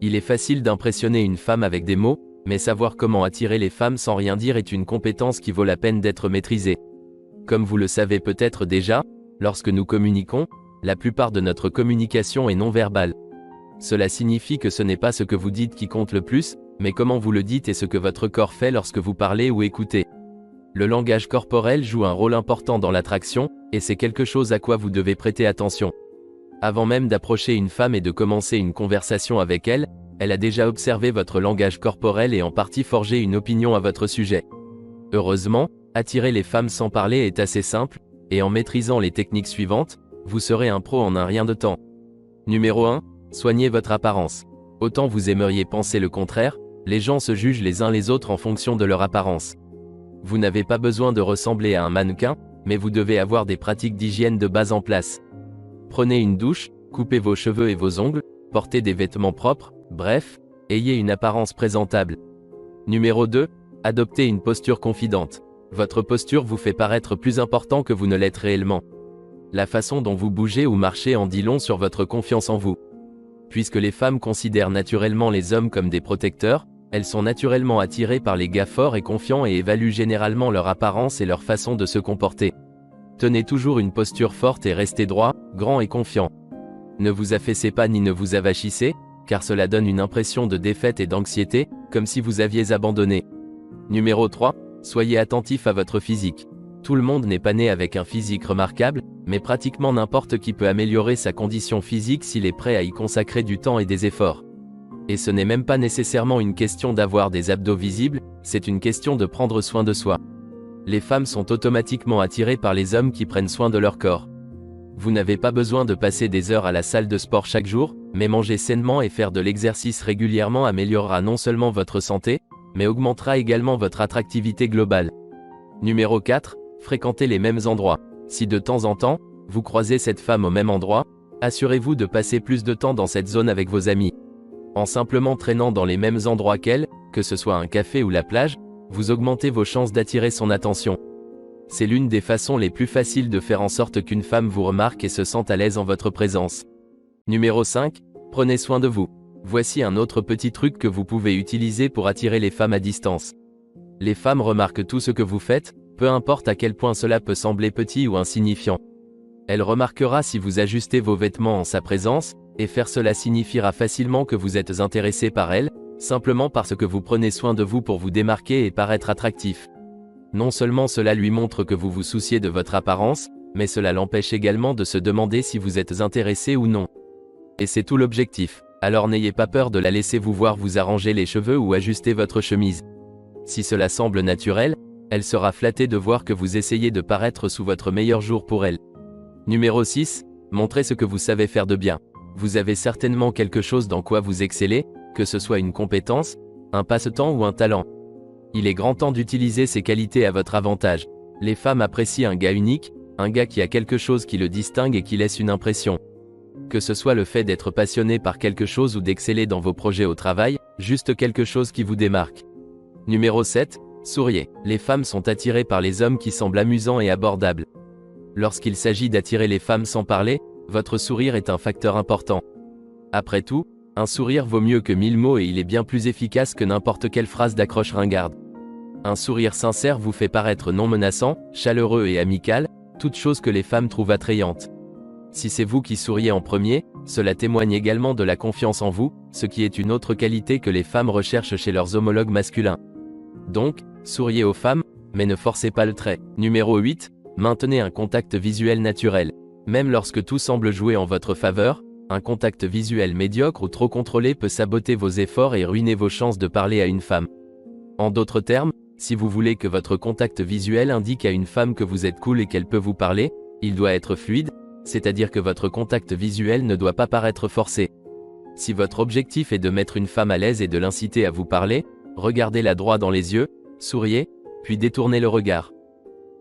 Il est facile d'impressionner une femme avec des mots, mais savoir comment attirer les femmes sans rien dire est une compétence qui vaut la peine d'être maîtrisée. Comme vous le savez peut-être déjà, lorsque nous communiquons, la plupart de notre communication est non verbale. Cela signifie que ce n'est pas ce que vous dites qui compte le plus, mais comment vous le dites et ce que votre corps fait lorsque vous parlez ou écoutez. Le langage corporel joue un rôle important dans l'attraction, et c'est quelque chose à quoi vous devez prêter attention. Avant même d'approcher une femme et de commencer une conversation avec elle, elle a déjà observé votre langage corporel et en partie forgé une opinion à votre sujet. Heureusement, attirer les femmes sans parler est assez simple, et en maîtrisant les techniques suivantes, vous serez un pro en un rien de temps. Numéro 1. Soignez votre apparence. Autant vous aimeriez penser le contraire, les gens se jugent les uns les autres en fonction de leur apparence. Vous n'avez pas besoin de ressembler à un mannequin, mais vous devez avoir des pratiques d'hygiène de base en place. Prenez une douche, coupez vos cheveux et vos ongles, portez des vêtements propres, bref, ayez une apparence présentable. Numéro 2. Adoptez une posture confidente. Votre posture vous fait paraître plus important que vous ne l'êtes réellement. La façon dont vous bougez ou marchez en dit long sur votre confiance en vous. Puisque les femmes considèrent naturellement les hommes comme des protecteurs, elles sont naturellement attirées par les gars forts et confiants et évaluent généralement leur apparence et leur façon de se comporter. Tenez toujours une posture forte et restez droit, grand et confiant. Ne vous affaissez pas ni ne vous avachissez, car cela donne une impression de défaite et d'anxiété, comme si vous aviez abandonné. Numéro 3. Soyez attentif à votre physique. Tout le monde n'est pas né avec un physique remarquable, mais pratiquement n'importe qui peut améliorer sa condition physique s'il est prêt à y consacrer du temps et des efforts. Et ce n'est même pas nécessairement une question d'avoir des abdos visibles, c'est une question de prendre soin de soi. Les femmes sont automatiquement attirées par les hommes qui prennent soin de leur corps. Vous n'avez pas besoin de passer des heures à la salle de sport chaque jour, mais manger sainement et faire de l'exercice régulièrement améliorera non seulement votre santé, mais augmentera également votre attractivité globale. Numéro 4. Fréquentez les mêmes endroits. Si de temps en temps, vous croisez cette femme au même endroit, assurez-vous de passer plus de temps dans cette zone avec vos amis. En simplement traînant dans les mêmes endroits qu'elle, que ce soit un café ou la plage, vous augmentez vos chances d'attirer son attention. C'est l'une des façons les plus faciles de faire en sorte qu'une femme vous remarque et se sente à l'aise en votre présence. Numéro 5. Prenez soin de vous. Voici un autre petit truc que vous pouvez utiliser pour attirer les femmes à distance. Les femmes remarquent tout ce que vous faites, peu importe à quel point cela peut sembler petit ou insignifiant. Elle remarquera si vous ajustez vos vêtements en sa présence, et faire cela signifiera facilement que vous êtes intéressé par elle, simplement parce que vous prenez soin de vous pour vous démarquer et paraître attractif. Non seulement cela lui montre que vous vous souciez de votre apparence, mais cela l'empêche également de se demander si vous êtes intéressé ou non. Et c'est tout l'objectif. Alors n'ayez pas peur de la laisser vous voir vous arranger les cheveux ou ajuster votre chemise. Si cela semble naturel, elle sera flattée de voir que vous essayez de paraître sous votre meilleur jour pour elle. Numéro 6. Montrez ce que vous savez faire de bien. Vous avez certainement quelque chose dans quoi vous excellez, que ce soit une compétence, un passe-temps ou un talent. Il est grand temps d'utiliser ces qualités à votre avantage. Les femmes apprécient un gars unique, un gars qui a quelque chose qui le distingue et qui laisse une impression. Que ce soit le fait d'être passionné par quelque chose ou d'exceller dans vos projets au travail, juste quelque chose qui vous démarque. Numéro 7. Souriez. Les femmes sont attirées par les hommes qui semblent amusants et abordables. Lorsqu'il s'agit d'attirer les femmes sans parler, votre sourire est un facteur important. Après tout, un sourire vaut mieux que 1000 mots et il est bien plus efficace que n'importe quelle phrase d'accroche ringarde. Un sourire sincère vous fait paraître non menaçant, chaleureux et amical, toute chose que les femmes trouvent attrayante. Si c'est vous qui souriez en premier, cela témoigne également de la confiance en vous, ce qui est une autre qualité que les femmes recherchent chez leurs homologues masculins. Donc, souriez aux femmes, mais ne forcez pas le trait. Numéro 8. Maintenez un contact visuel naturel. Même lorsque tout semble jouer en votre faveur, un contact visuel médiocre ou trop contrôlé peut saboter vos efforts et ruiner vos chances de parler à une femme. En d'autres termes, si vous voulez que votre contact visuel indique à une femme que vous êtes cool et qu'elle peut vous parler, il doit être fluide, c'est-à-dire que votre contact visuel ne doit pas paraître forcé. Si votre objectif est de mettre une femme à l'aise et de l'inciter à vous parler, regardez-la droit dans les yeux, souriez, puis détournez le regard.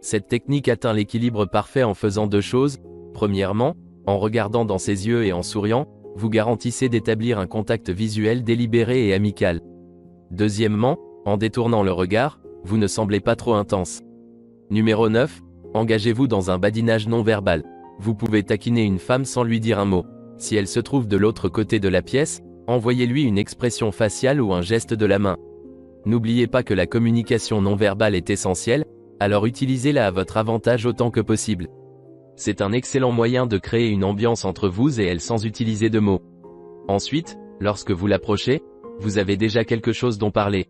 Cette technique atteint l'équilibre parfait en faisant deux choses. Premièrement, en regardant dans ses yeux et en souriant, vous garantissez d'établir un contact visuel délibéré et amical. Deuxièmement, en détournant le regard, vous ne semblez pas trop intense. Numéro 9. Engagez-vous dans un badinage non verbal. Vous pouvez taquiner une femme sans lui dire un mot. Si elle se trouve de l'autre côté de la pièce, Envoyez-lui une expression faciale ou un geste de la main. N'oubliez pas que la communication non verbale est essentielle, alors utilisez-la à votre avantage autant que possible. C'est un excellent moyen de créer une ambiance entre vous et elle sans utiliser de mots. Ensuite, lorsque vous l'approchez, vous avez déjà quelque chose dont parler.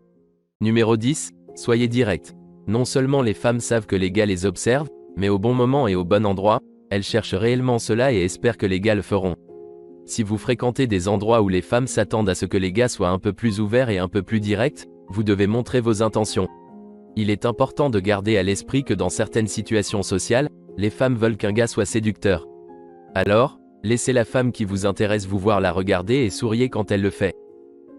Numéro 10, soyez direct. Non seulement les femmes savent que les gars les observent, mais au bon moment et au bon endroit, elles cherchent réellement cela et espèrent que les gars le feront. Si vous fréquentez des endroits où les femmes s'attendent à ce que les gars soient un peu plus ouverts et un peu plus directs, vous devez montrer vos intentions. Il est important de garder à l'esprit que dans certaines situations sociales, les femmes veulent qu'un gars soit séducteur. Alors, laissez la femme qui vous intéresse vous voir la regarder et souriez quand elle le fait.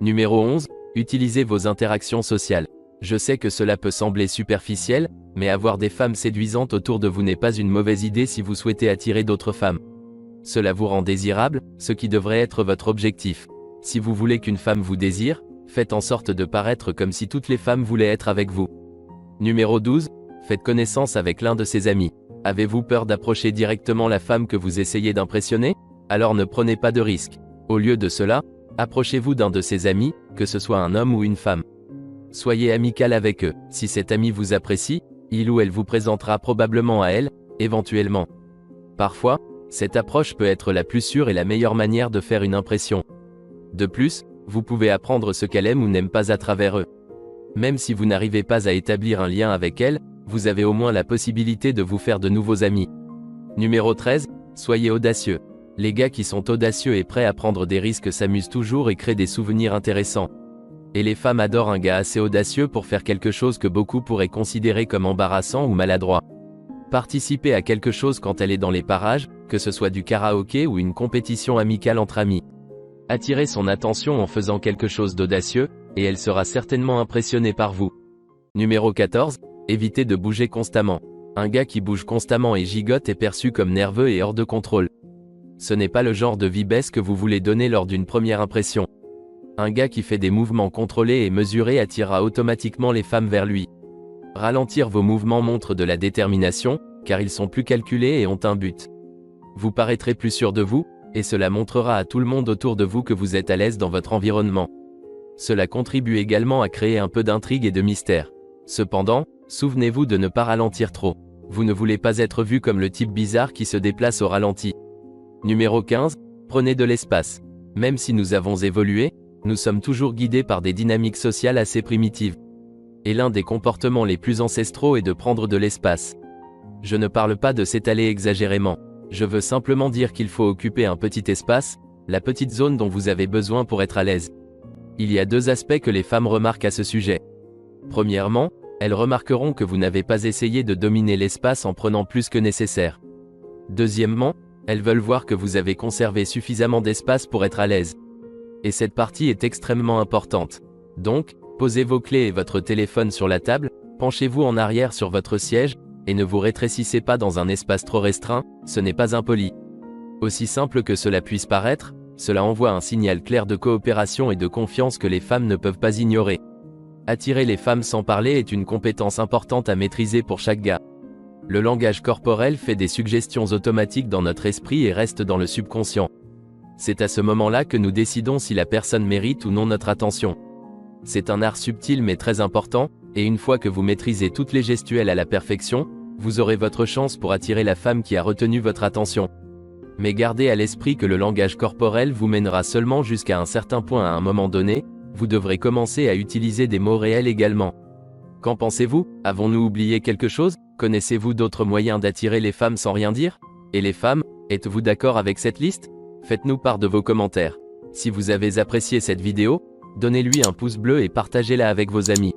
Numéro 11, utilisez vos interactions sociales. Je sais que cela peut sembler superficiel, mais avoir des femmes séduisantes autour de vous n'est pas une mauvaise idée si vous souhaitez attirer d'autres femmes. Cela vous rend désirable, ce qui devrait être votre objectif. Si vous voulez qu'une femme vous désire, faites en sorte de paraître comme si toutes les femmes voulaient être avec vous. Numéro 12, faites connaissance avec l'un de ses amis. Avez-vous peur d'approcher directement la femme que vous essayez d'impressionner? Alors ne prenez pas de risque. Au lieu de cela, approchez-vous d'un de ses amis, que ce soit un homme ou une femme. Soyez amical avec eux. Si cet ami vous apprécie, il ou elle vous présentera probablement à elle, éventuellement. Parfois, cette approche peut être la plus sûre et la meilleure manière de faire une impression. De plus, vous pouvez apprendre ce qu'elle aime ou n'aime pas à travers eux. Même si vous n'arrivez pas à établir un lien avec elle, vous avez au moins la possibilité de vous faire de nouveaux amis. Numéro 13, soyez audacieux. Les gars qui sont audacieux et prêts à prendre des risques s'amusent toujours et créent des souvenirs intéressants. Et les femmes adorent un gars assez audacieux pour faire quelque chose que beaucoup pourraient considérer comme embarrassant ou maladroit. Participez à quelque chose quand elle est dans les parages, que ce soit du karaoké ou une compétition amicale entre amis. Attirez son attention en faisant quelque chose d'audacieux, et elle sera certainement impressionnée par vous. Numéro 14, évitez de bouger constamment. Un gars qui bouge constamment et gigote est perçu comme nerveux et hors de contrôle. Ce n'est pas le genre de vibesse que vous voulez donner lors d'une première impression. Un gars qui fait des mouvements contrôlés et mesurés attirera automatiquement les femmes vers lui. Ralentir vos mouvements montre de la détermination, car ils sont plus calculés et ont un but. Vous paraîtrez plus sûr de vous, et cela montrera à tout le monde autour de vous que vous êtes à l'aise dans votre environnement. Cela contribue également à créer un peu d'intrigue et de mystère. Cependant, souvenez-vous de ne pas ralentir trop. Vous ne voulez pas être vu comme le type bizarre qui se déplace au ralenti. Numéro 15, prenez de l'espace. Même si nous avons évolué, nous sommes toujours guidés par des dynamiques sociales assez primitives. Et l'un des comportements les plus ancestraux est de prendre de l'espace. Je ne parle pas de s'étaler exagérément. Je veux simplement dire qu'il faut occuper un petit espace, la petite zone dont vous avez besoin pour être à l'aise. Il y a deux aspects que les femmes remarquent à ce sujet. Premièrement, elles remarqueront que vous n'avez pas essayé de dominer l'espace en prenant plus que nécessaire. Deuxièmement, elles veulent voir que vous avez conservé suffisamment d'espace pour être à l'aise. Et cette partie est extrêmement importante. Donc, posez vos clés et votre téléphone sur la table, penchez-vous en arrière sur votre siège, et ne vous rétrécissez pas dans un espace trop restreint, ce n'est pas impoli. Aussi simple que cela puisse paraître, cela envoie un signal clair de coopération et de confiance que les femmes ne peuvent pas ignorer. Attirer les femmes sans parler est une compétence importante à maîtriser pour chaque gars. Le langage corporel fait des suggestions automatiques dans notre esprit et reste dans le subconscient. C'est à ce moment-là que nous décidons si la personne mérite ou non notre attention. C'est un art subtil mais très important, et une fois que vous maîtrisez toutes les gestuelles à la perfection, vous aurez votre chance pour attirer la femme qui a retenu votre attention. Mais gardez à l'esprit que le langage corporel vous mènera seulement jusqu'à un certain point à un moment donné, vous devrez commencer à utiliser des mots réels également. Qu'en pensez-vous? Avons-nous oublié quelque chose? Connaissez-vous d'autres moyens d'attirer les femmes sans rien dire? Et les femmes, êtes-vous d'accord avec cette liste? Faites-nous part de vos commentaires. Si vous avez apprécié cette vidéo, donnez-lui un pouce bleu et partagez-la avec vos amis.